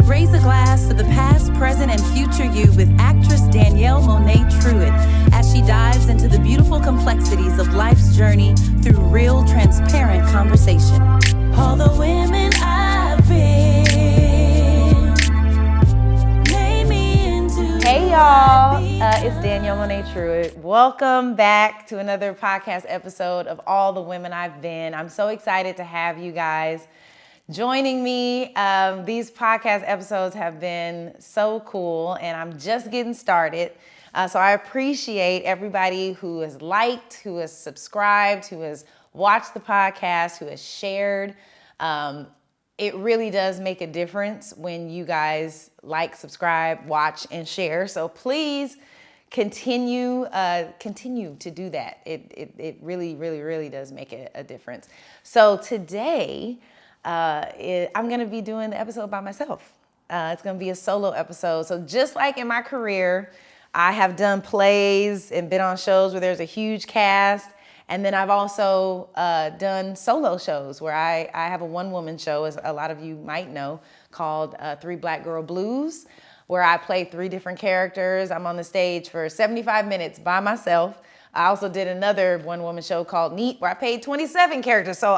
Raise a glass to the past, present, and future you with actress Danielle Moné Truitt as she dives into the beautiful complexities of life's journey through real, transparent conversation. All the women I've been made me into. Hey y'all, it's Danielle Moné Truitt. Welcome back to another podcast episode of All the Women I've Been. I'm so excited to have you guys joining me. These podcast episodes have been so cool, and I'm just getting started. So I appreciate everybody who has liked, who has subscribed, who has watched the podcast, who has shared. It really does make a difference when you guys like, subscribe, watch, and share. So please continue to do that. It really does make a difference. So today, I'm going to be doing the episode by myself. It's going to be a solo episode. So just like in my career, I have done plays and been on shows where there's a huge cast. And then I've also done solo shows where I have a one-woman show, as a lot of you might know, called Three Black Girl Blues, where I play 3 different characters. I'm on the stage for 75 minutes by myself. I also did another one-woman show called Neat, where I played 27 characters. So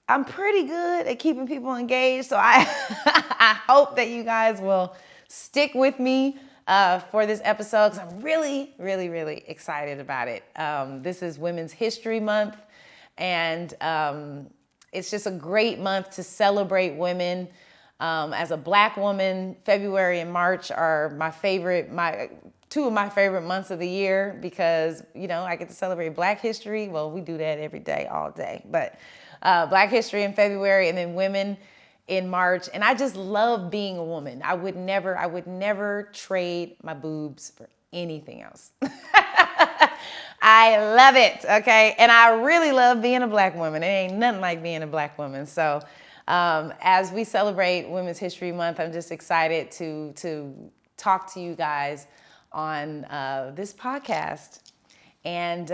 I'm pretty good at keeping people engaged. So I hope that you guys will stick with me for this episode, because I'm really excited about it. This is Women's History Month, and it's just a great month to celebrate women. As a Black woman, February and March are two of my favorite months of the year, because, you know, I get to celebrate Black history. Well, we do that every day, all day, but Black history in February, and then women in March. And I just love being a woman. I would never trade my boobs for anything else. I love it, okay? And I really love being a Black woman. It ain't nothing like being a Black woman. So as we celebrate Women's History Month, I'm just excited to talk to you guys on this podcast. And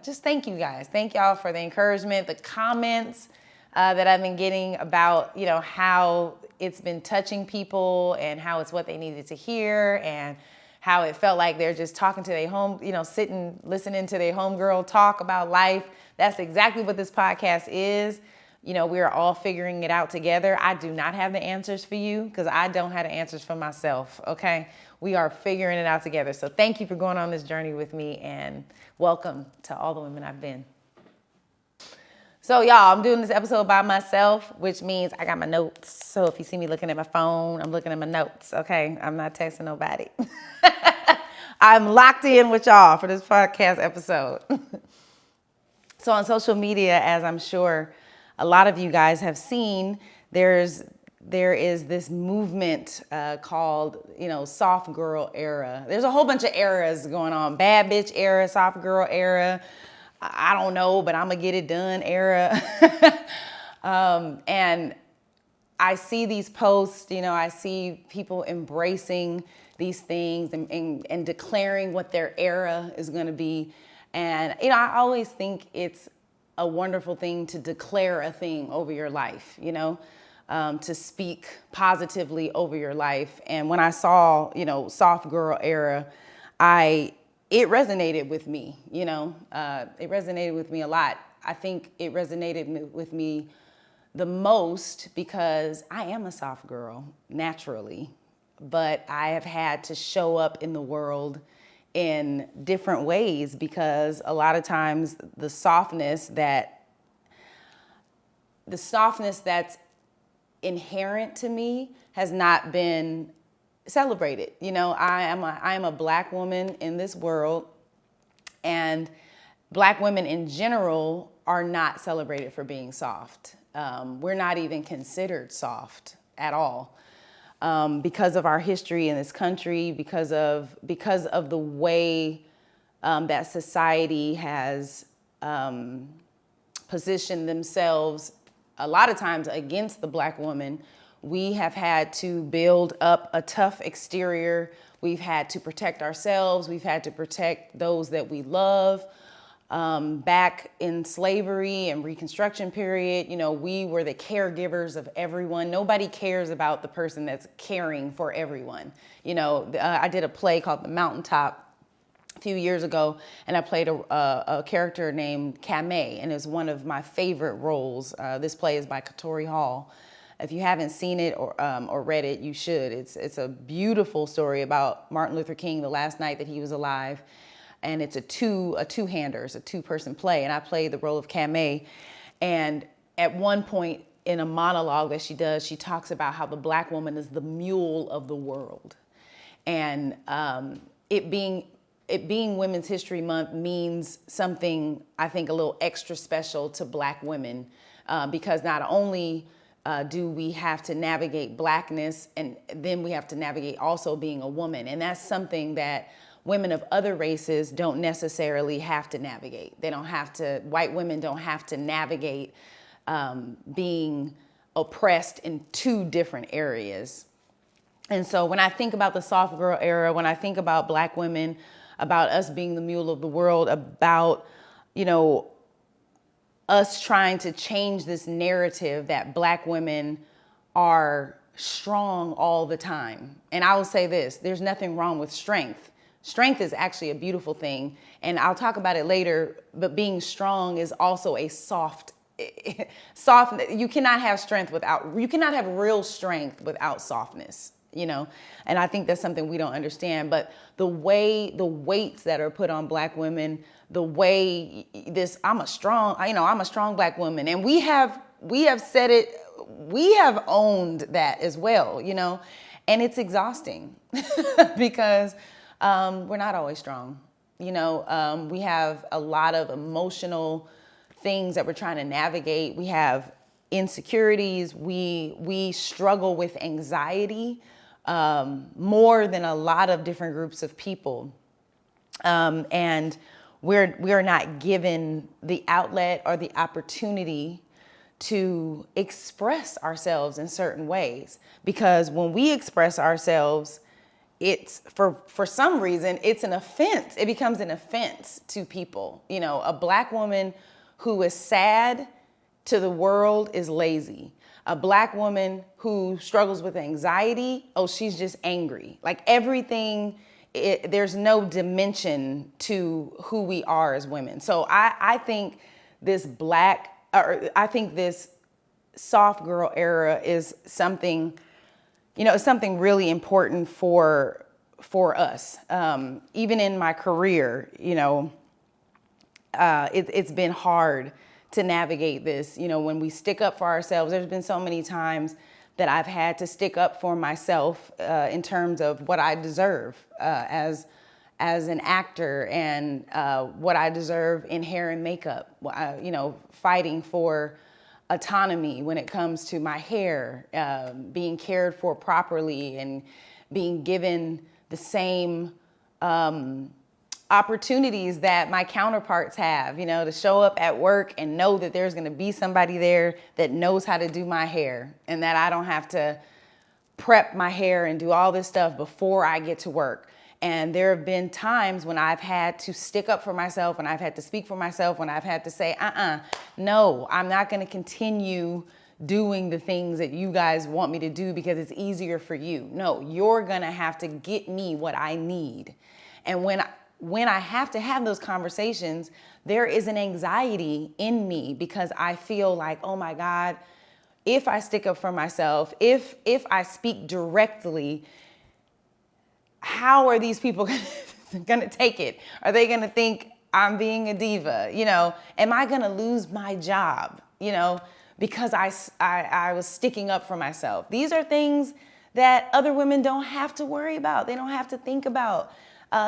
just thank you guys. Thank y'all for the encouragement, the comments that I've been getting about, you know, how it's been touching people and how it's what they needed to hear, and how it felt like they're just talking to their home, you know, sitting, listening to their homegirl talk about life. That's exactly what this podcast is. You know, we're all figuring it out together. I do not have the answers for you, because I don't have the answers for myself, okay? We are figuring it out together. So thank you for going on this journey with me, and welcome to All the Women I've Been. So y'all, I'm doing this episode by myself, which means I got my notes. So if you see me looking at my phone, I'm looking at my notes, okay? I'm not texting nobody. I'm locked in with y'all for this podcast episode. So on social media, as I'm sure a lot of you guys have seen, there is this movement called, you know, soft girl era. There's a whole bunch of eras going on. Bad bitch era, soft girl era. I don't know, but I'm gonna get it done era. And I see these posts, you know, I see people embracing these things and declaring what their era is gonna be. And, you know, I always think it's a wonderful thing to declare a thing over your life, you know, to speak positively over your life. And when I saw, you know, soft girl era, it resonated with me, you know, it resonated with me a lot. I think it resonated with me the most because I am a soft girl naturally, but I have had to show up in the world in different ways, because a lot of times the softness that's inherent to me has not been celebrated. You know, I am a Black woman in this world, and Black women in general are not celebrated for being soft. We're not even considered soft at all, because of our history in this country, because of the way that society has positioned themselves a lot of times against the Black woman. We have had to build up a tough exterior. We've had to protect ourselves. We've had to protect those that we love. back in slavery and Reconstruction period, we were the caregivers of everyone. Nobody cares about the person that's caring for everyone. I did a play called The Mountaintop a few years ago, and I played a character named Kamei, and it's one of my favorite roles. This play is by Katori Hall. If you haven't seen it or read it, you should. It's a beautiful story about Martin Luther King, the last night that he was alive. And it's a two-hander, it's a two-person play. And I played the role of Kamei. And at one point in a monologue that she does, she talks about how the Black woman is the mule of the world. And it being Women's History Month means something, I think, a little extra special to Black women, because not only do we have to navigate Blackness, and then we have to navigate also being a woman. And that's something that women of other races don't necessarily have to navigate. White women don't have to navigate being oppressed in two different areas. And so when I think about the soft girl era, when I think about Black women, about us being the mule of the world, about, us trying to change this narrative that Black women are strong all the time. And I will say this, there's nothing wrong with strength. Strength is actually a beautiful thing, and I'll talk about it later, but being strong is also a soft, you cannot have you cannot have real strength without softness, and I think that's something we don't understand. But the weights that are put on Black women, the way I'm a strong Black woman, and we have said it, we have owned that as well, and it's exhausting because we're not always strong. We have a lot of emotional things that we're trying to navigate. We have insecurities. We struggle with anxiety more than a lot of different groups of people. And we're not given the outlet or the opportunity to express ourselves in certain ways. Because when we express ourselves, it's for some reason, it's an offense. It becomes an offense to people. A Black woman who is sad to the world is lazy. A Black woman who struggles with anxiety, she's just angry. Like everything, there's no dimension to who we are as women. So I think this soft girl era is something, it's something really important for us. Even in my career, it's been hard to navigate this. When we stick up for ourselves, there's been so many times that I've had to stick up for myself in terms of what I deserve as an actor, and what I deserve in hair and makeup. Fighting for autonomy when it comes to my hair, being cared for properly, and being given the same opportunities that my counterparts have, to show up at work and know that there's going to be somebody there that knows how to do my hair, and that I don't have to prep my hair and do all this stuff before I get to work. And there have been times when I've had to stick up for myself, when I've had to speak for myself, when I've had to say, no, I'm not going to continue doing the things that you guys want me to do because it's easier for you. No, you're going to have to get me what I need. And when I have to have those conversations, there is an anxiety in me because I feel like, oh my God, if I stick up for myself, if I speak directly, how are these people going to take it? Are they going to think I'm being a diva? Am I going to lose my job, because I was sticking up for myself? These are things that other women don't have to worry about. They don't have to think about.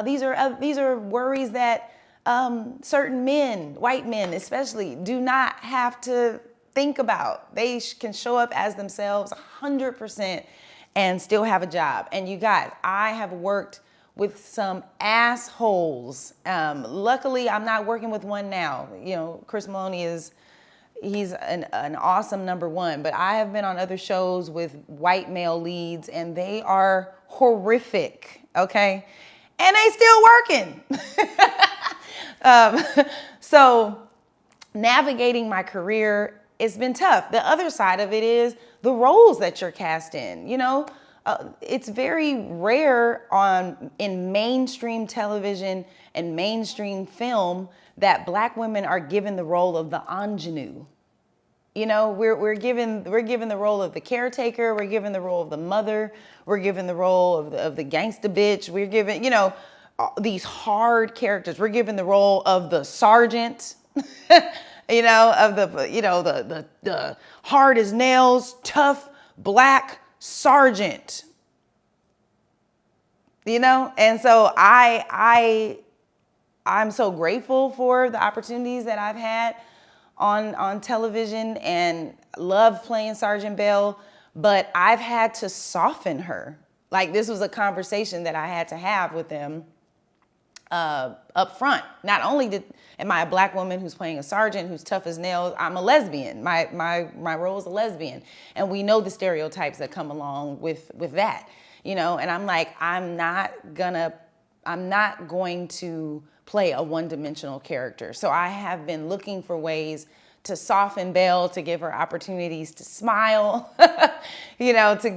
These are worries that certain men, white men especially, do not have to think about. They can show up as themselves 100% and still have a job. And you guys, I have worked with some assholes. Luckily, I'm not working with one now. Chris Maloney he's an awesome number one, but I have been on other shows with white male leads, and they are horrific, okay? And they still working. So navigating my career, it's been tough. The other side of it is the roles that you're cast in. It's very rare in mainstream television and mainstream film that Black women are given the role of the ingenue. We're given the role of the caretaker. We're given the role of the mother. We're given the role of the gangsta bitch. We're given, these hard characters. We're given the role of the sergeant, of the hard as nails, tough Black sergeant. And so I'm so grateful for the opportunities that I've had on television and love playing Sergeant Bell, but I've had to soften her. Like, this was a conversation that I had to have with them up front. Not only am I a Black woman who's playing a sergeant who's tough as nails, I'm a lesbian. My role is a lesbian. And we know the stereotypes that come along with that, and I'm like, I'm not going to play a one-dimensional character. So I have been looking for ways to soften Belle, to give her opportunities to smile, to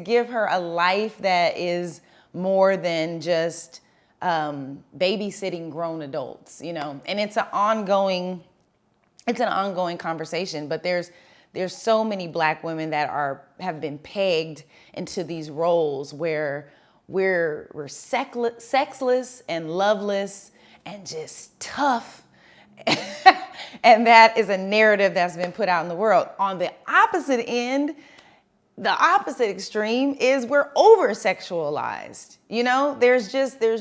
give her a life that is more than just babysitting grown adults, and it's an ongoing conversation, but there's so many Black women that have been pegged into these roles where we're sexless and loveless and just tough. And that is a narrative that's been put out in the world. On the opposite end, the opposite extreme is we're over sexualized. There's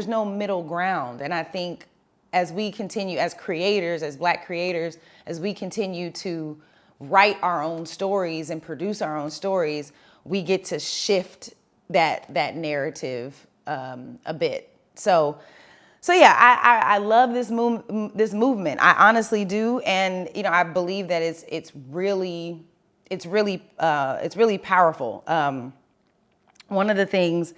no middle ground. And I think as we continue as creators, as Black creators, as we continue to write our own stories and produce our own stories, we get to shift that narrative a bit. So yeah, I love this movement. I honestly do, and I believe that it's really powerful. One of the things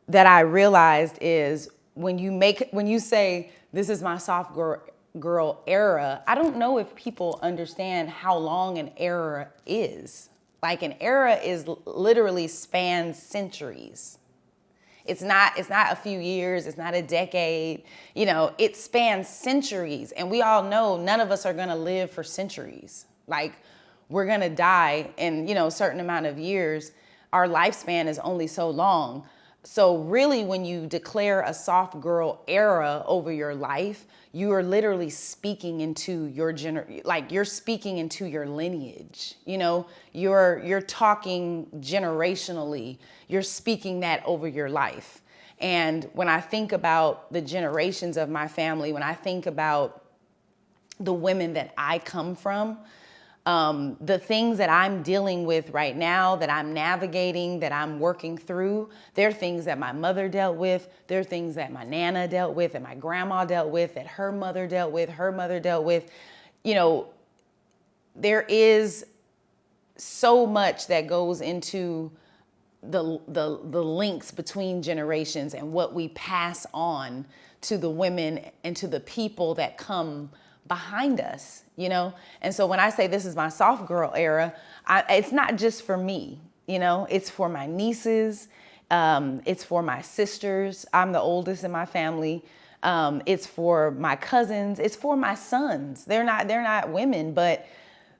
that I realized is when you say this is my soft girl era, I don't know if people understand how long an era is. Like, an era is literally spans centuries. It's not a few years. It's not a decade. It spans centuries. And we all know none of us are going to live for centuries. Like, we're going to die in, a certain amount of years. Our lifespan is only so long. So really, when you declare a soft girl era over your life, you are literally speaking into your you're speaking into your lineage. You're talking generationally. You're speaking that over your life. And when I think about the generations of my family, when I think about the women that I come from, the things that I'm dealing with right now, that I'm navigating, that I'm working through, they're things that my mother dealt with. They're things that my Nana dealt with, and my grandma dealt with, that her mother dealt with, her mother dealt with. There is so much that goes into the links between generations and what we pass on to the women and to the people that come behind us, And so when I say this is my soft girl era, it's not just for me, It's for my nieces. It's for my sisters. I'm the oldest in my family. It's for my cousins. It's for my sons. They're not women, but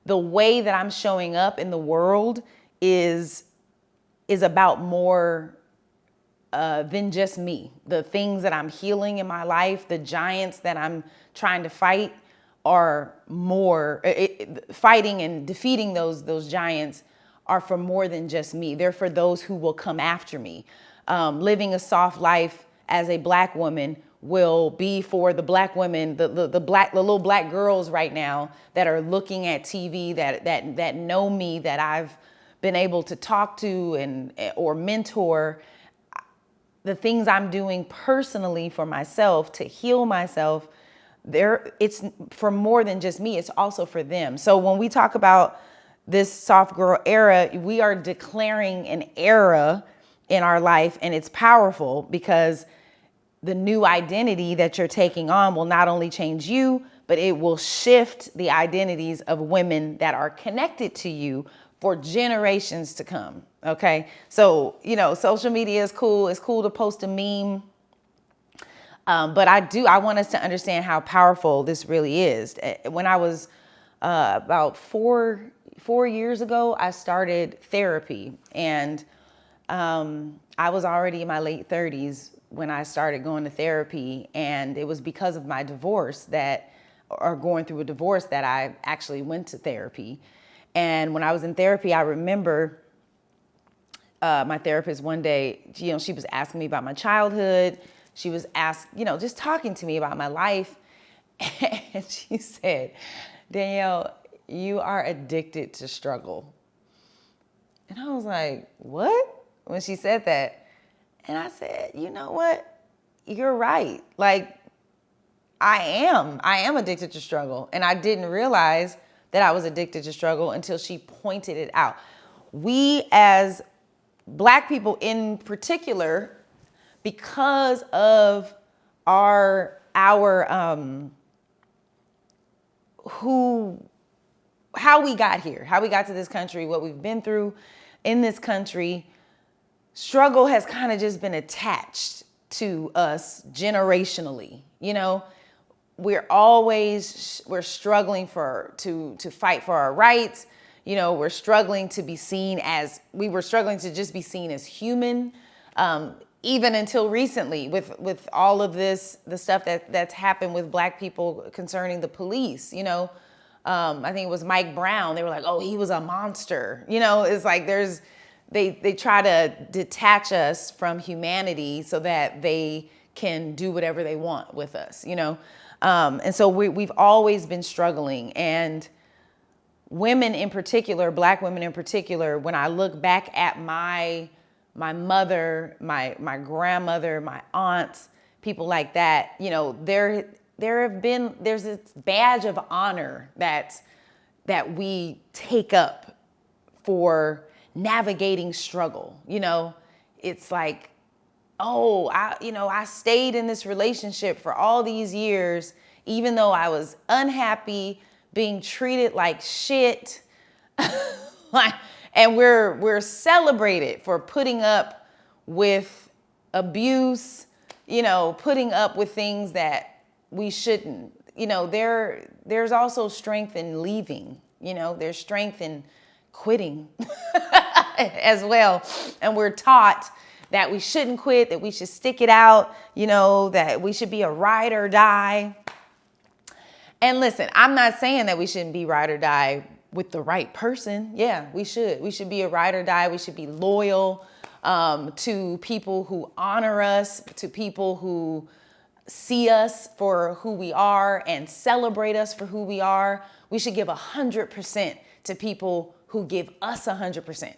the way that I'm showing up in the world is about more than just me. The things that I'm healing in my life, the giants that I'm trying to fight, are more fighting and defeating those giants are for more than just me. They're for those who will come after me. Living a soft life as a Black woman will be for the Black women, the little Black girls right now that are looking at TV, that know me, that I've been able to talk to or mentor. The things I'm doing personally for myself to heal myself, it's for more than just me. It's also for them. So when we talk about this soft girl era, we are declaring an era in our life, and it's powerful because the new identity that you're taking on will not only change you, but it will shift the identities of women that are connected to you for generations to come. Okay. So, social media is cool. It's cool to post a meme. But I want us to understand how powerful this really is. When I was about four years ago, I started therapy, and I was already in my late 30s when I started going to therapy, and it was because of my divorce going through a divorce that I actually went to therapy. And when I was in therapy, I remember my therapist one day, she was asking me about my childhood. She was just talking to me about my life. And she said, Danielle, you are addicted to struggle. And I was like, what? When she said that. And I said, you know what? You're right. Like, I am addicted to struggle. And I didn't realize that I was addicted to struggle until she pointed it out. We as Black people in particular, because of how we got here, how we got to this country, what we've been through in this country, struggle has kind of just been attached to us generationally. We're struggling to fight for our rights. We're struggling to be seen as, we were struggling to just be seen as human. Even until recently with all of this, the stuff that's happened with Black people concerning the police, I think it was Mike Brown. They were like, oh, he was a monster. It's like they try to detach us from humanity so that they can do whatever they want with us, and so we've always been struggling. And women in particular, Black women in particular, when I look back at my mother, my grandmother, my aunts, people like that, there's this badge of honor that we take up for navigating struggle. It's like, oh, I stayed in this relationship for all these years, even though I was unhappy, being treated like shit. And we're celebrated for putting up with abuse, putting up with things that we shouldn't. There's also strength in leaving. There's strength in quitting as well. And we're taught that we shouldn't quit, that we should stick it out, that we should be a ride or die. And listen, I'm not saying that we shouldn't be ride or die with the right person. Yeah, we should. We should be a ride or die. We should be loyal to people who honor us, to people who see us for who we are and celebrate us for who we are. We should give 100% to people who give us 100%.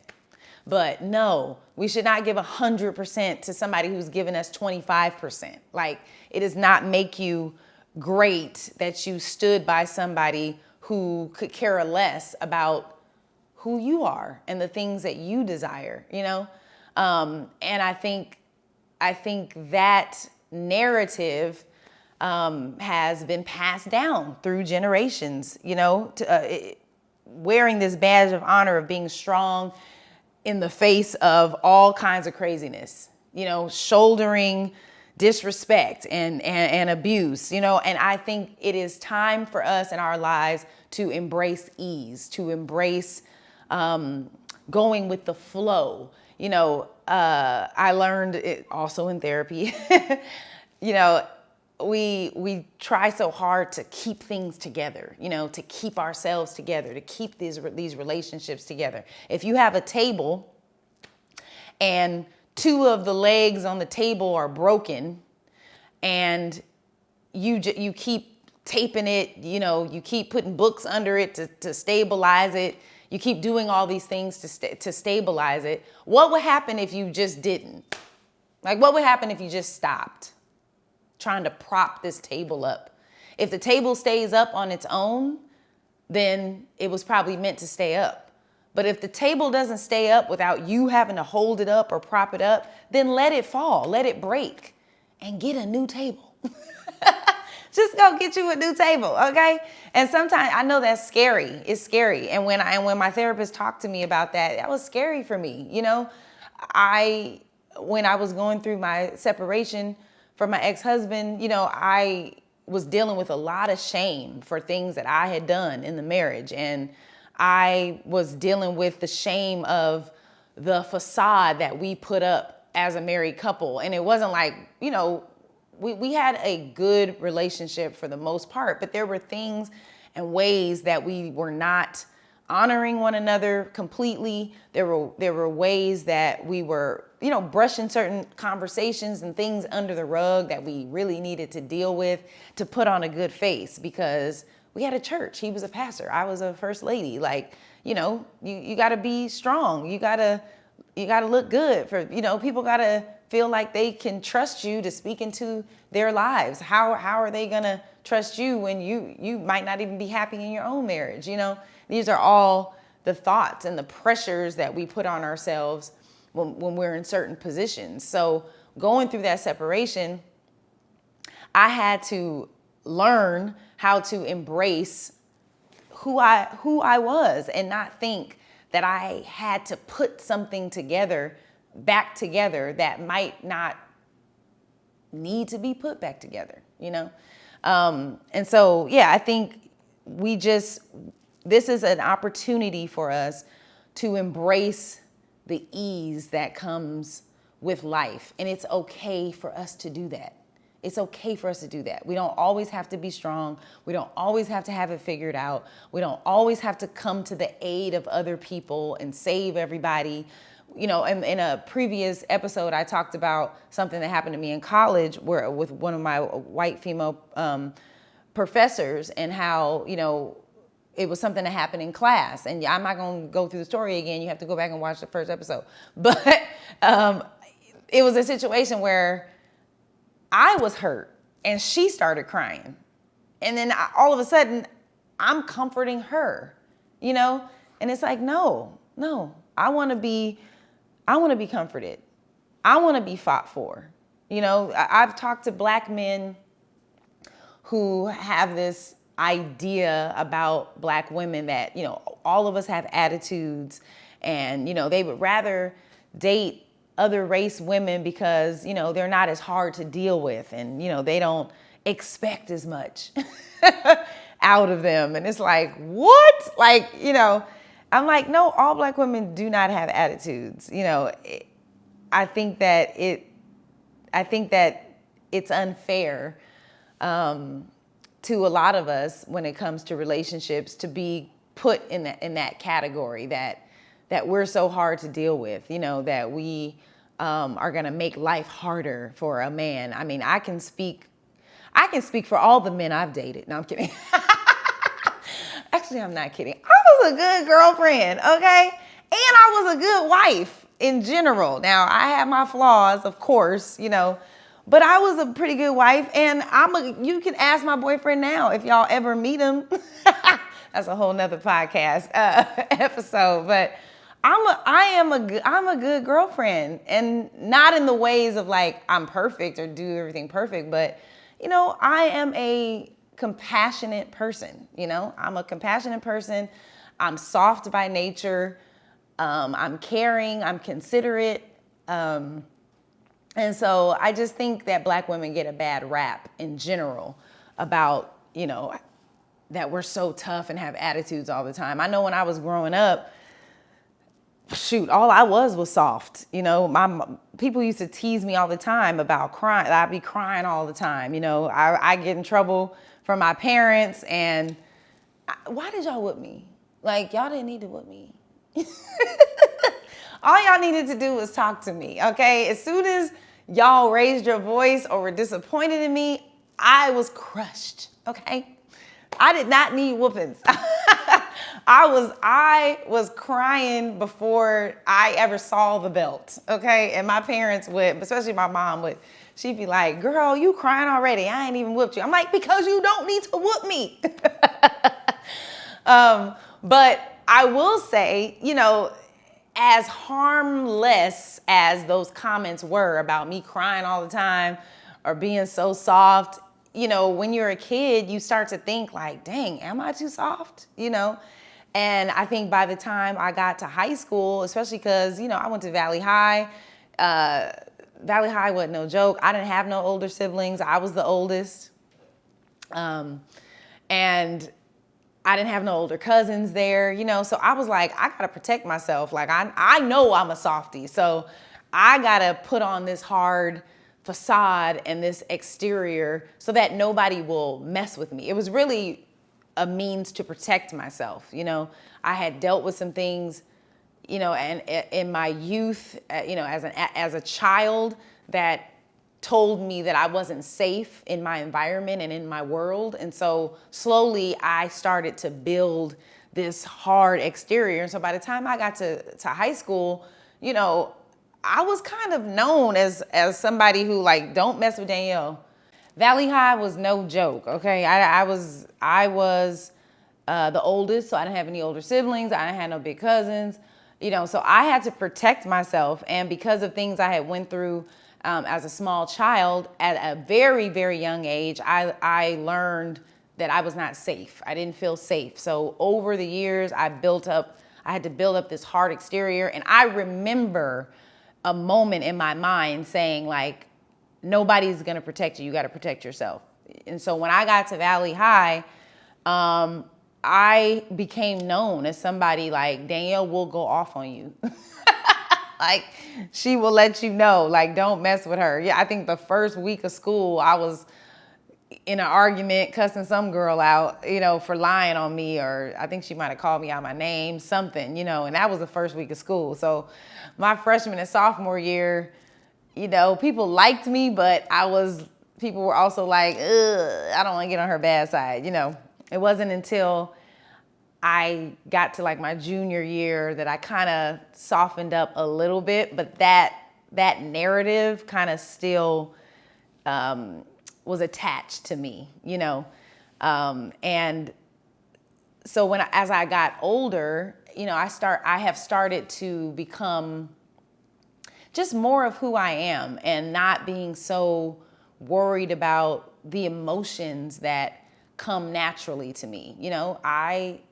But no, we should not give 100% to somebody who's given us 25%. Like, it does not make you great that you stood by somebody who could care less about who you are and the things that you desire, And I think that narrative has been passed down through generations, wearing this badge of honor of being strong in the face of all kinds of craziness, shouldering disrespect and abuse, and I think it is time for us in our lives to embrace ease, to embrace going with the flow. I learned it also in therapy. We try so hard to keep things together, to keep ourselves together, to keep these relationships together. If you have a table and two of the legs on the table are broken and you keep taping it, you keep putting books under it to stabilize it. You keep doing all these things to stabilize it. What would happen if you just didn't? Like, what would happen if you just stopped trying to prop this table up? If the table stays up on its own, then it was probably meant to stay up. But if the table doesn't stay up without you having to hold it up or prop it up, then let it fall, let it break. and get a new table. Just go get you a new table, okay? And sometimes I know that's scary. It's scary. And when my therapist talked to me about that, that was scary for me. You know, when I was going through my separation from my ex-husband, you know, I was dealing with a lot of shame for things that I had done in the marriage. And I was dealing with the shame of the facade that we put up as a married couple. And it wasn't like, you know, we had a good relationship for the most part, but there were things and ways that we were not honoring one another completely. There were ways that we were, you know, brushing certain conversations and things under the rug that we really needed to deal with to put on a good face, because we had a church. He was a pastor. I was a first lady. Like, you know, you got to be strong. You got to look good for, you know, people got to feel like they can trust you to speak into their lives. How are they going to trust you when you might not even be happy in your own marriage? You know, these are all the thoughts and the pressures that we put on ourselves when we're in certain positions. So going through that separation, I had to learn how to embrace who I was and not think that I had to put something back together that might not need to be put back together, you know? And so, yeah, I think this is an opportunity for us to embrace the ease that comes with life. And it's okay for us to do that. It's okay for us to do that. We don't always have to be strong. We don't always have to have it figured out. We don't always have to come to the aid of other people and save everybody. You know, in a previous episode, I talked about something that happened to me in college with one of my white female professors, and how, you know, it was something that happened in class. And I'm not going to go through the story again. You have to go back and watch the first episode. But it was a situation where I was hurt and she started crying. And then all of a sudden, I'm comforting her, you know? And it's like, no, I want to be comforted. I want to be fought for. You know, I've talked to Black men who have this idea about Black women that, you know, all of us have attitudes, and, you know, they would rather date other race women because, you know, they're not as hard to deal with, and, you know, they don't expect as much out of them. And it's like, what? Like, you know, I'm like, no, all Black women do not have attitudes. You know, I think that it's unfair to a lot of us when it comes to relationships to be put in that category that we're so hard to deal with. You know, that we are going to make life harder for a man. I mean, I can speak for all the men I've dated. No, I'm kidding. Actually, I'm not kidding. I was a good girlfriend, okay? And I was a good wife in general. Now, I have my flaws, of course, you know, but I was a pretty good wife. And you can ask my boyfriend now if y'all ever meet him. That's a whole nother podcast episode. But I'm a good girlfriend, and not in the ways of like I'm perfect or do everything perfect, but, you know, I am a compassionate person. You know, I'm a compassionate person. I'm soft by nature. I'm caring. I'm considerate. And so I just think that Black women get a bad rap in general about, you know, that we're so tough and have attitudes all the time. I know when I was growing up, shoot, all I was soft. You know, people used to tease me all the time about crying. I'd be crying all the time. You know, I get in trouble from my parents, and why did y'all whip me? Like, y'all didn't need to whip me. All y'all needed to do was talk to me, okay? As soon as y'all raised your voice or were disappointed in me, I was crushed, okay? I did not need whoopings. I was crying before I ever saw the belt, okay? And my parents would, especially my mom she'd be like, girl, you crying already. I ain't even whooped you. I'm like, because you don't need to whoop me. But I will say, you know, as harmless as those comments were about me crying all the time or being so soft. When you're a kid, you start to think like, dang, am I too soft? And I think by the time I got to high school, especially because, I went to Valley High. Valley High wasn't no joke. I didn't have no older siblings. I was the oldest. And I didn't have no older cousins there, so I was like, I gotta protect myself. Like, I know I'm a softie, so I gotta put on this hard facade and this exterior so that nobody will mess with me. It was really a means to protect myself. I had dealt with some things, and in my youth, as a child, that told me that I wasn't safe in my environment and in my world. And so slowly I started to build this hard exterior. And so by the time I got to high school, I was kind of known as somebody who, like, don't mess with Danielle. Valley High was no joke, okay? I was the oldest, so I didn't have any older siblings. I didn't have no big cousins, so I had to protect myself. And because of things I had went through as a small child, at a very, very young age, I learned that I was not safe. I didn't feel safe. So over the years, I had to build up this hard exterior. And I remember a moment in my mind saying, like, nobody's gonna protect you. You gotta protect yourself. And so when I got to Valley High, I became known as somebody like, Danielle will go off on you. Like, she will let you know, like, don't mess with her. Yeah, I think the first week of school, I was in an argument cussing some girl out, for lying on me, or I think she might have called me out my name, something, and that was the first week of school. So my freshman and sophomore year, people liked me, but people were also like, ugh, I don't want to get on her bad side, It wasn't until I got to, like, my junior year that I kind of softened up a little bit, but that narrative kind of still was attached to me, and so as I got older, I have started to become just more of who I am, and not being so worried about the emotions that come naturally to me.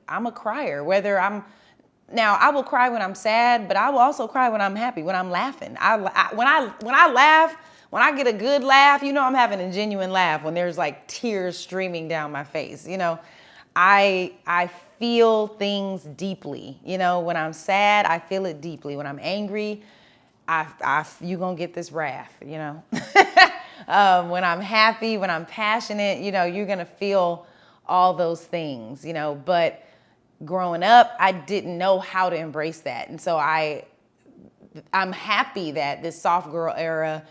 I'm a crier, I will cry when I'm sad, but I will also cry when I'm happy, when I'm laughing. When I laugh, when I get a good laugh, I'm having a genuine laugh, when there's, like, tears streaming down my face. I feel things deeply. When I'm sad, I feel it deeply. When I'm angry, you gonna get this wrath, when I'm happy, when I'm passionate, you're gonna feel all those things, but growing up, I didn't know how to embrace that. And so I'm happy that this soft girl era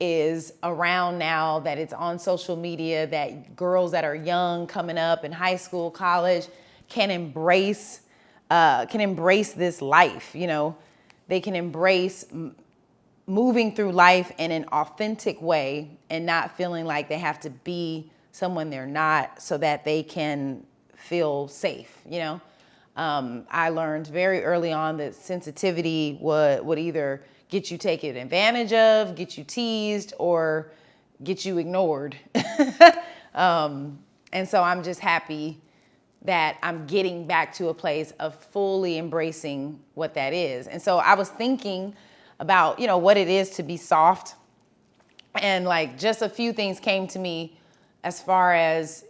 is around now, that it's on social media, that girls that are young, coming up in high school, college, can embrace this life. They can embrace moving through life in an authentic way and not feeling like they have to be someone they're not so that they can feel safe. I learned very early on that sensitivity would either get you taken advantage of, get you teased, or get you ignored. And so I'm just happy that I'm getting back to a place of fully embracing what that is. And so I was thinking about, what it is to be soft. And, like, just a few things came to me as far as,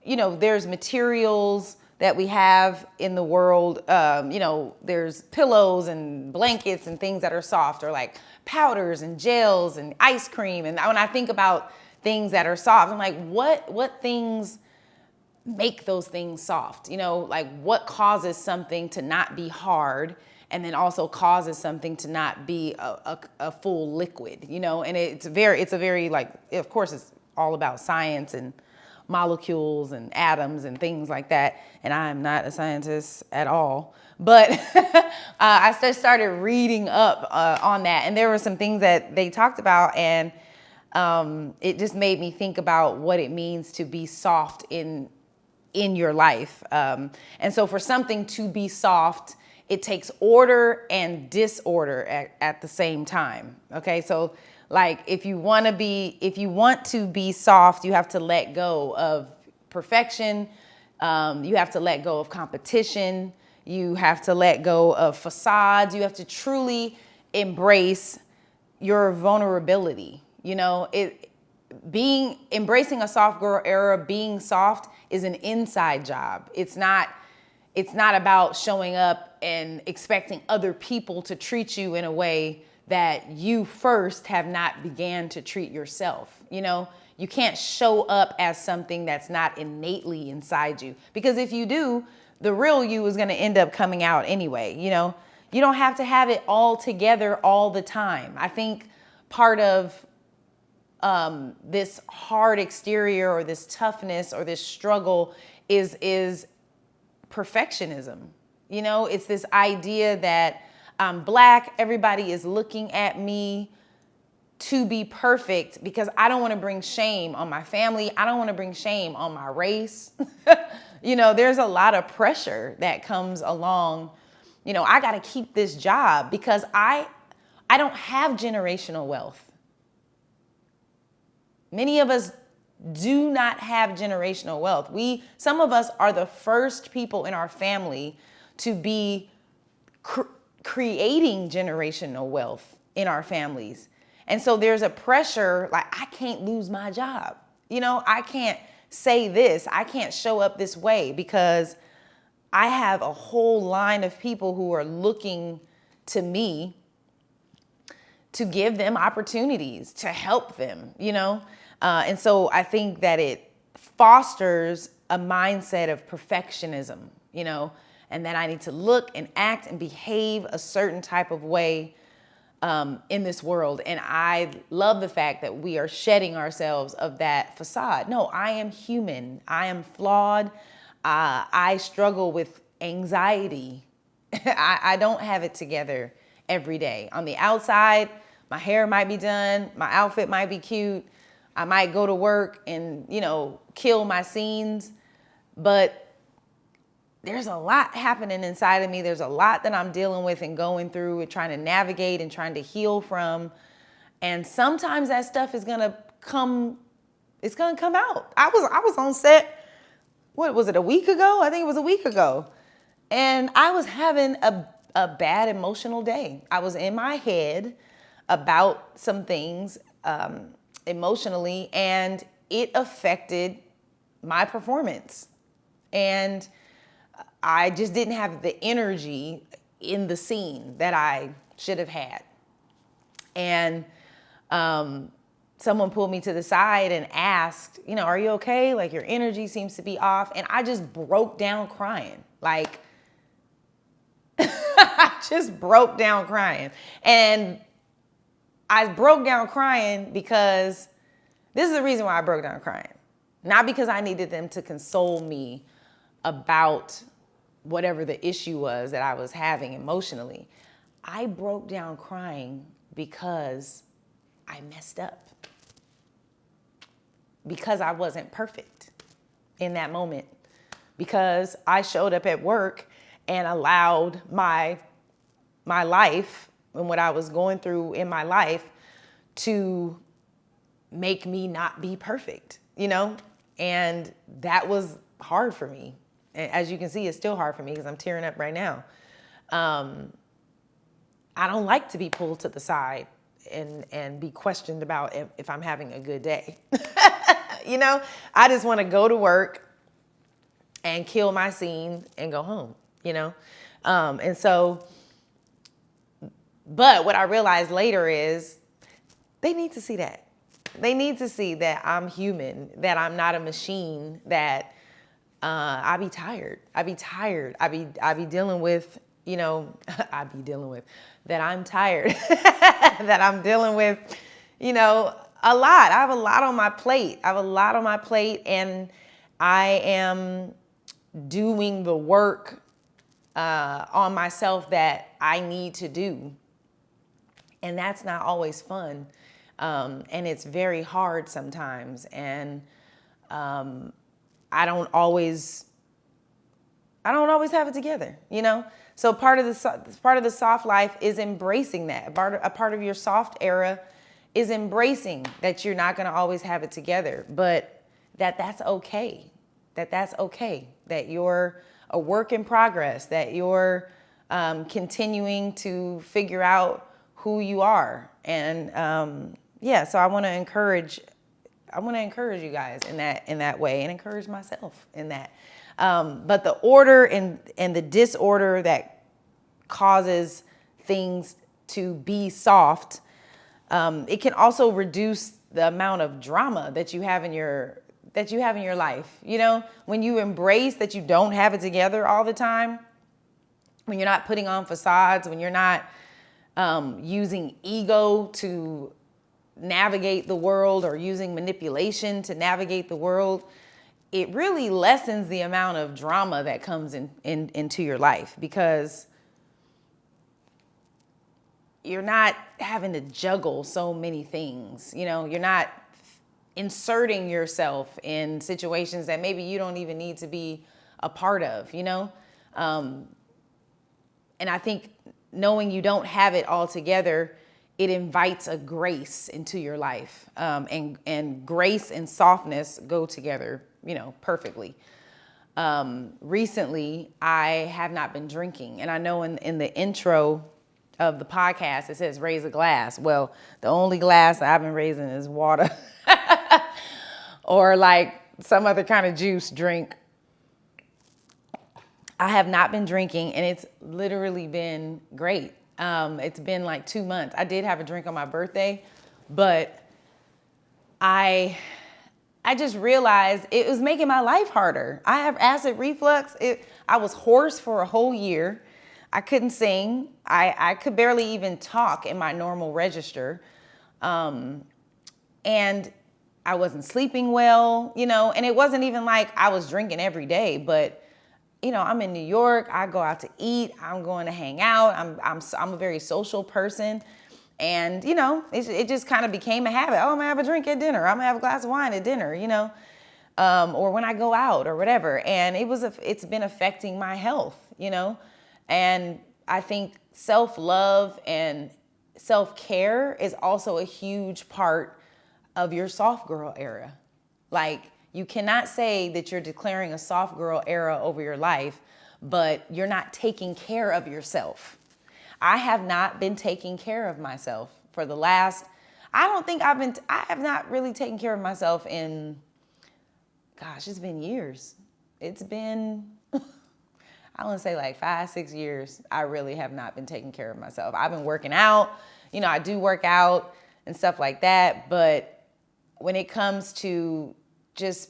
there's materials that we have in the world. There's pillows and blankets and things that are soft, or like powders and gels and ice cream. And when I think about things that are soft, I'm like, what things make those things soft? Like, what causes something to not be hard, and then also causes something to not be a full liquid, and it's a very, like, of course, it's all about science and molecules and atoms and things like that. And I'm not a scientist at all, but I started reading up on that, and there were some things that they talked about, and it just made me think about what it means to be soft in your life. And so for something to be soft, it takes order and disorder at the same time. Okay, so like if you want to be soft, you have to let go of perfection. You have to let go of competition. You have to let go of facades. You have to truly embrace your vulnerability. You know, embracing a soft girl era, being soft is an inside job. It's not about showing up and expecting other people to treat you in a way that you first have not began to treat yourself. You know, you can't show up as something that's not innately inside you, because if you do, the real you is going to end up coming out anyway. You know, you don't have to have it all together all the time. I think part of this hard exterior or this toughness or this struggle is perfectionism. You know, it's this idea that I'm Black, everybody is looking at me to be perfect because I don't want to bring shame on my family. I don't want to bring shame on my race. You know, there's a lot of pressure that comes along. You know, I got to keep this job because I don't have generational wealth. Many of us do not have generational wealth. Some of us are the first people in our family to be creating generational wealth in our families. And so there's a pressure, like, I can't lose my job. You know, I can't say this. I can't show up this way because I have a whole line of people who are looking to me to give them opportunities, to help them, you know? And so I think that it fosters a mindset of perfectionism, you know, and that I need to look and act and behave a certain type of way in this world. And I love the fact that we are shedding ourselves of that facade. No, I am human. I am flawed. I struggle with anxiety. I don't have it together every day. On the outside, my hair might be done. My outfit might be cute. I might go to work and, you know, kill my scenes. But there's a lot happening inside of me. There's a lot that I'm dealing with and going through and trying to navigate and trying to heal from. And sometimes that stuff is going to come, it's going to come out. I was on set, what was it, a week ago? I think it was a week ago. And I was having a bad emotional day. I was in my head about some things emotionally, and it affected my performance. And I just didn't have the energy in the scene that I should have had. And someone pulled me to the side and asked, you know, are you okay? Like, your energy seems to be off. And I just broke down crying. Like, I just broke down crying. And I broke down crying because this is the reason why I broke down crying. Not because I needed them to console me about whatever the issue was that I was having emotionally. I broke down crying because I messed up. Because I wasn't perfect in that moment. Because I showed up at work and allowed my life and what I was going through in my life to make me not be perfect, you know? And that was hard for me. And as you can see, it's still hard for me because I'm tearing up right now. I don't like to be pulled to the side and be questioned about if I'm having a good day. You know, I just want to go to work and kill my scene and go home, you know? And so, but what I realized later is they need to see that. They need to see that I'm human, that I'm not a machine, that I be tired. I be dealing with, you know, that I'm tired, that I'm dealing with, you know, a lot. I have a lot on my plate. And I am doing the work on myself that I need to do. And that's not always fun. And it's very hard sometimes. And I don't always I don't always have it together, you know? So part of the soft life is embracing that. A part of your soft era is embracing that you're not going to always have it together, but that's okay. That's okay. That you're a work in progress, that you're continuing to figure out who you are. And so I want to encourage you guys in that way, and encourage myself in that. But the order and the disorder that causes things to be soft, it can also reduce the amount of drama that you have in your life. You know, when you embrace that you don't have it together all the time, when you're not putting on facades, when you're not using ego to navigate the world, or using manipulation to navigate the world, it really lessens the amount of drama that comes into your life, because you're not having to juggle so many things. You know, you're not inserting yourself in situations that maybe you don't even need to be a part of, you know? And I think knowing you don't have it all together, it invites a grace into your life. And grace and softness go together, you know, perfectly. Recently, I have not been drinking. And I know in the intro of the podcast, it says raise a glass. Well, the only glass that I've been raising is water or like some other kind of juice drink. I have not been drinking, and it's literally been great. It's been like 2 months. I did have a drink on my birthday, but I just realized it was making my life harder. I have acid reflux. I was hoarse for a whole year. I couldn't sing. I could barely even talk in my normal register. And I wasn't sleeping well, you know, and it wasn't even like I was drinking every day, but you know, I'm in New York. I go out to eat. I'm going to hang out. I'm a very social person. And, you know, it just kind of became a habit. Oh, I'm going to have a drink at dinner. I'm going to have a glass of wine at dinner, you know, or when I go out or whatever. And it's been affecting my health, you know. And I think self-love and self-care is also a huge part of your soft girl era. Like, you cannot say that you're declaring a soft girl era over your life, but you're not taking care of yourself. I have not been taking care of myself for the last, I have not really taken care of myself in, gosh, it's been years. It's been, I want to say like 5-6 years. I really have not been taking care of myself. I've been working out, you know, I do work out and stuff like that, but when it comes to just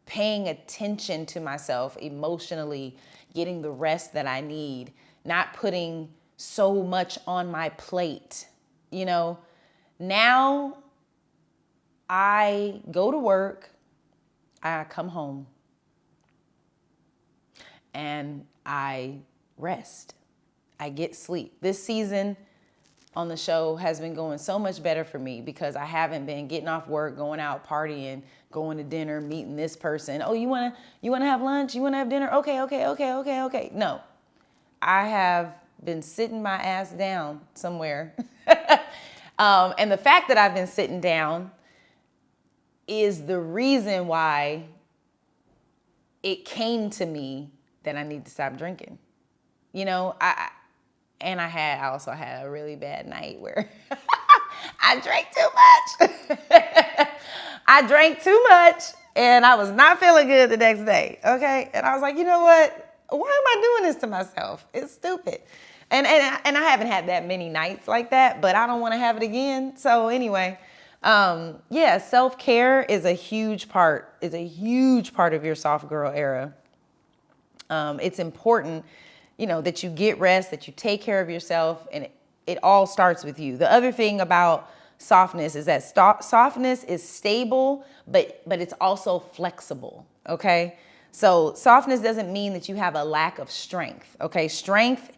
paying attention to myself emotionally, getting the rest that I need, not putting so much on my plate. You know, now I go to work, I come home, and I rest. I get sleep. This season on the show has been going so much better for me because I haven't been getting off work, going out partying, going to dinner, meeting this person. Oh, you wanna have lunch? You wanna have dinner? Okay. No, I have been sitting my ass down somewhere. And the fact that I've been sitting down is the reason why it came to me that I need to stop drinking. You know, I also had a really bad night where I drank too much. I drank too much and I was not feeling good the next day. Okay. And I was like, you know what? Why am I doing this to myself? It's stupid. And I haven't had that many nights like that, but I don't want to have it again. So anyway, self-care is a huge part of your soft girl era. It's important, you know, that you get rest, that you take care of yourself, and it all starts with you. The other thing about softness is that softness is stable, but it's also flexible, okay? So softness doesn't mean that you have a lack of strength, okay? Strength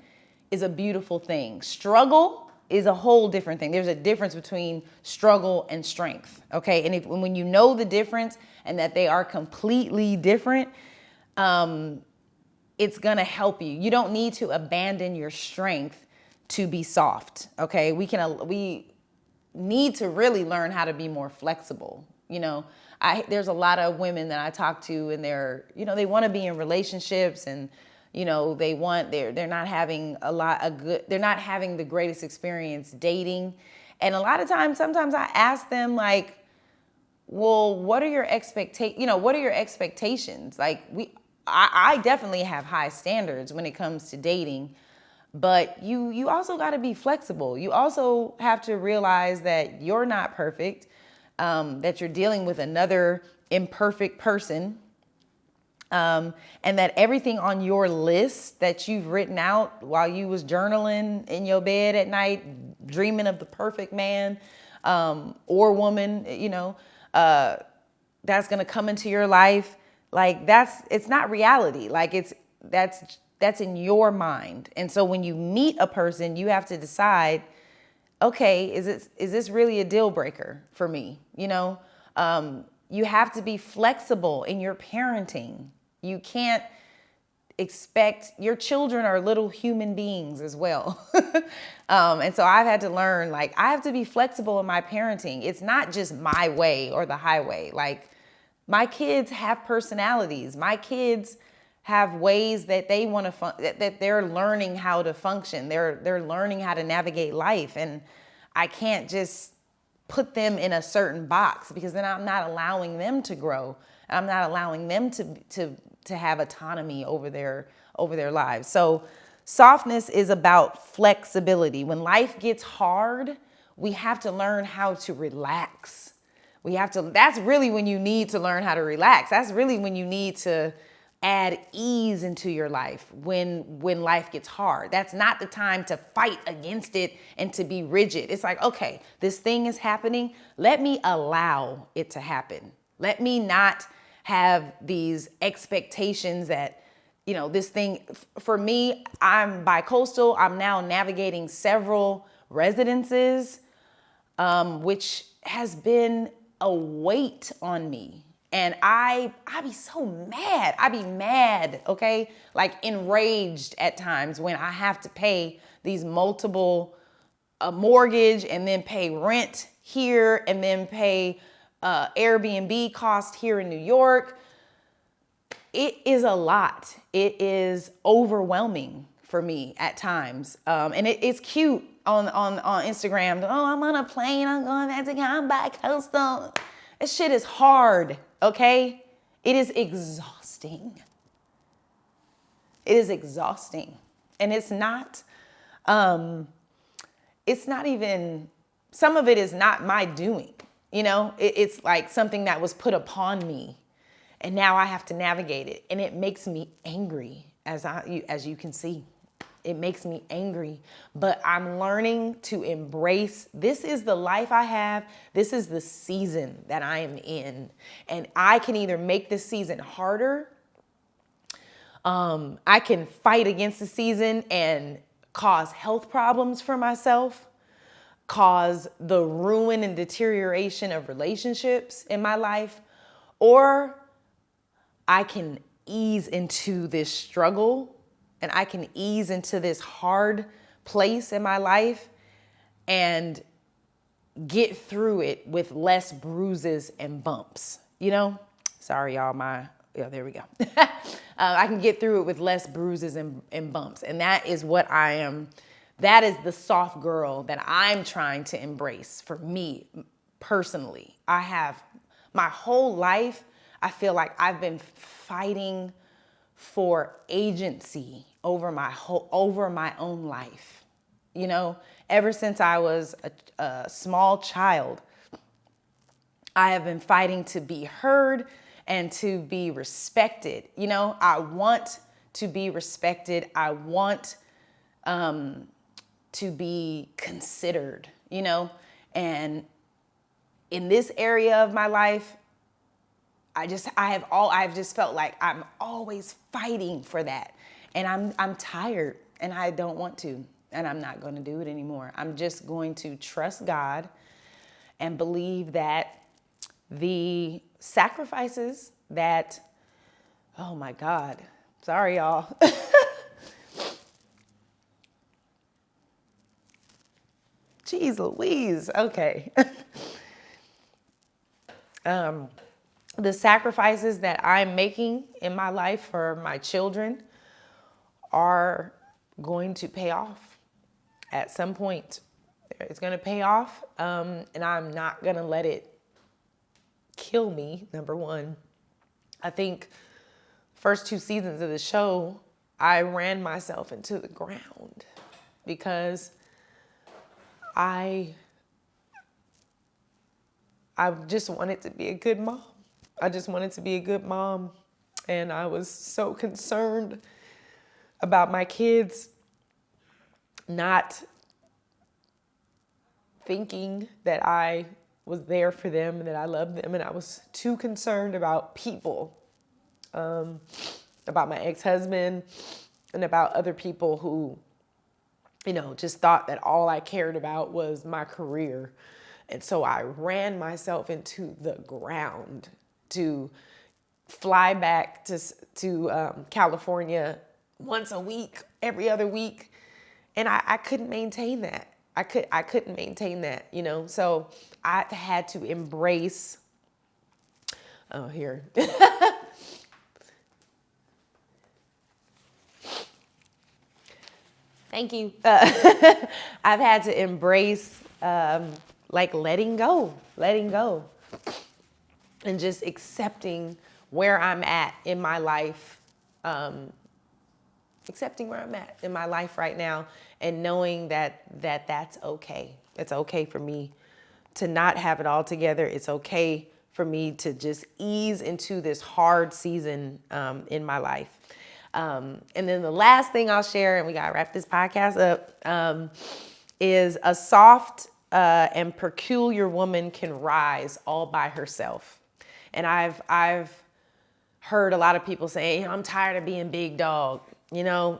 is a beautiful thing. Struggle is a whole different thing. There's a difference between struggle and strength, okay? And when you know the difference and that they are completely different, it's going to help you. You don't need to abandon your strength to be soft. Okay. We need to really learn how to be more flexible. There's a lot of women that I talk to, and they want to be in relationships, and they're not having they're not having the greatest experience dating. And a lot of times, sometimes I ask them, like, well, what are your expectations? Like, I definitely have high standards when it comes to dating, but you also got to be flexible. You also have to realize that you're not perfect, that you're dealing with another imperfect person, and that everything on your list that you've written out while you was journaling in your bed at night, dreaming of the perfect man or woman, that's going to come into your life. Like, it's not reality. Like, that's in your mind. And so when you meet a person, you have to decide, okay, is this really a deal breaker for me? You have to be flexible in your parenting. You can't expect, your children are little human beings as well. And so I've had to learn, like, I have to be flexible in my parenting. It's not just my way or the highway. Like, my kids have personalities. My kids have ways that they want to that they're learning how to function. They're learning how to navigate life, and I can't just put them in a certain box, because then I'm not allowing them to grow. I'm not allowing them to have autonomy over their lives. So softness is about flexibility. When life gets hard, we have to learn how to relax. That's really when you need to learn how to relax. That's really when you need to add ease into your life when life gets hard. That's not the time to fight against it and to be rigid. It's like, okay, this thing is happening. Let me allow it to happen. Let me not have these expectations that, this thing, for me, I'm bi-coastal. I'm now navigating several residences, which has been a weight on me. And I be so mad. I be mad, okay? Like, enraged at times when I have to pay these multiple mortgage, and then pay rent here, and then pay Airbnb cost here in New York. It is a lot. It is overwhelming for me at times. And it's cute on Instagram. Oh, I'm on a plane. I'm going back to, I'm bi-coastal. This shit is hard, okay? It is exhausting. It is exhausting. And it's not even, some of it is not my doing. It's like something that was put upon me, and now I have to navigate it. And it makes me angry, as you can see. It makes me angry, but I'm learning to embrace, this is the life I have. This is the season that I am in. And I can either make this season harder. I can fight against the season and cause health problems for myself, cause the ruin and deterioration of relationships in my life, or I can ease into this struggle, and I can ease into this hard place in my life and get through it with less bruises and bumps. Sorry, y'all, there we go. I can get through it with less bruises and bumps. And that is what I am. That is the soft girl that I'm trying to embrace for me personally. I have my whole life, I feel like I've been fighting for agency over my own life. Ever since I was a small child, I have been fighting to be heard and to be respected. I want to be respected. I want to be considered, and in this area of my life, I've just felt like I'm always fighting for that. And I'm tired, and I don't want to, and I'm not going to do it anymore. I'm just going to trust God and believe that the sacrifices that, oh my God, Sorry, y'all. Jeez Louise. Okay. The sacrifices that I'm making in my life for my children are going to pay off at some point. It's going to pay off, and I'm not going to let it kill me, number one. I think first 2 seasons of the show, I ran myself into the ground because I just wanted to be a good mom. I just wanted to be a good mom. And I was so concerned about my kids not thinking that I was there for them and that I loved them. And I was too concerned about people, about my ex-husband and about other people who, just thought that all I cared about was my career. And so I ran myself into the ground to fly back to California once a week, every other week. And I couldn't maintain that. I couldn't maintain that, So I had to embrace, here. Thank you. I've had to embrace letting go and just accepting where I'm at in my life, right now, and knowing that's okay. It's okay for me to not have it all together. It's okay for me to just ease into this hard season in my life. And then the last thing I'll share, and we got to wrap this podcast up, is a soft and peculiar woman can rise all by herself. And I've heard a lot of people say, I'm tired of being big dog, I'm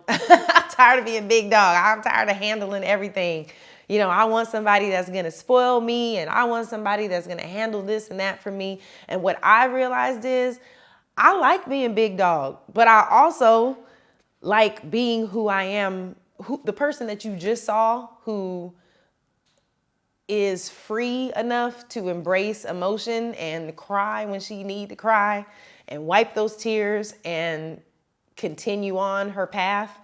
tired of being big dog. I'm tired of handling everything. I want somebody that's going to spoil me, and I want somebody that's going to handle this and that for me. And what I realized is I like being big dog, but I also like being who I am, the person that you just saw, who is free enough to embrace emotion and cry when she need to cry and wipe those tears and continue on her path.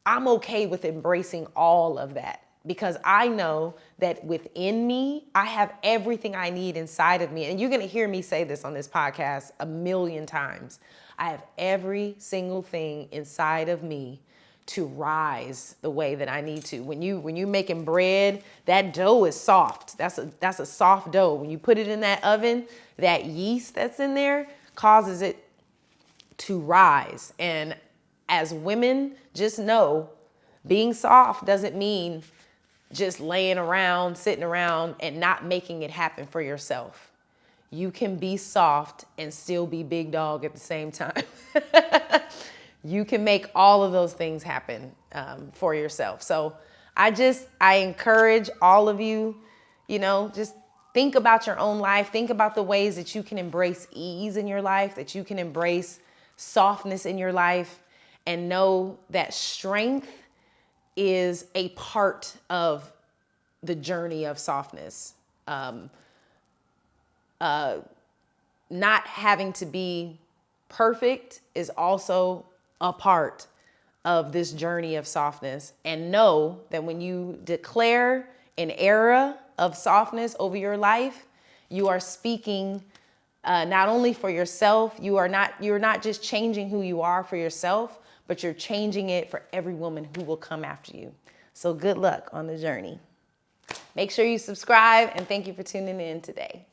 I'm okay with embracing all of that because I know that within me, I have everything I need inside of me. And you're going to hear me say this on this podcast a million times. I have every single thing inside of me to rise the way that I need to. When you making bread, that dough is soft. That's a soft dough. When you put it in that oven, that yeast that's in there causes it to rise. And as women, just know being soft doesn't mean just laying around, sitting around, and not making it happen for yourself. You can be soft and still be big dog at the same time. You can make all of those things happen for yourself. So I encourage all of you, just think about your own life. Think about the ways that you can embrace ease in your life, that you can embrace softness in your life, and know that strength is a part of the journey of softness. Not having to be perfect is also a part of this journey of softness. And know that when you declare an era of softness over your life, you are speaking not only for yourself, you're not just changing who you are for yourself, but you're changing it for every woman who will come after you. So good luck on the journey. Make sure you subscribe, and thank you for tuning in today.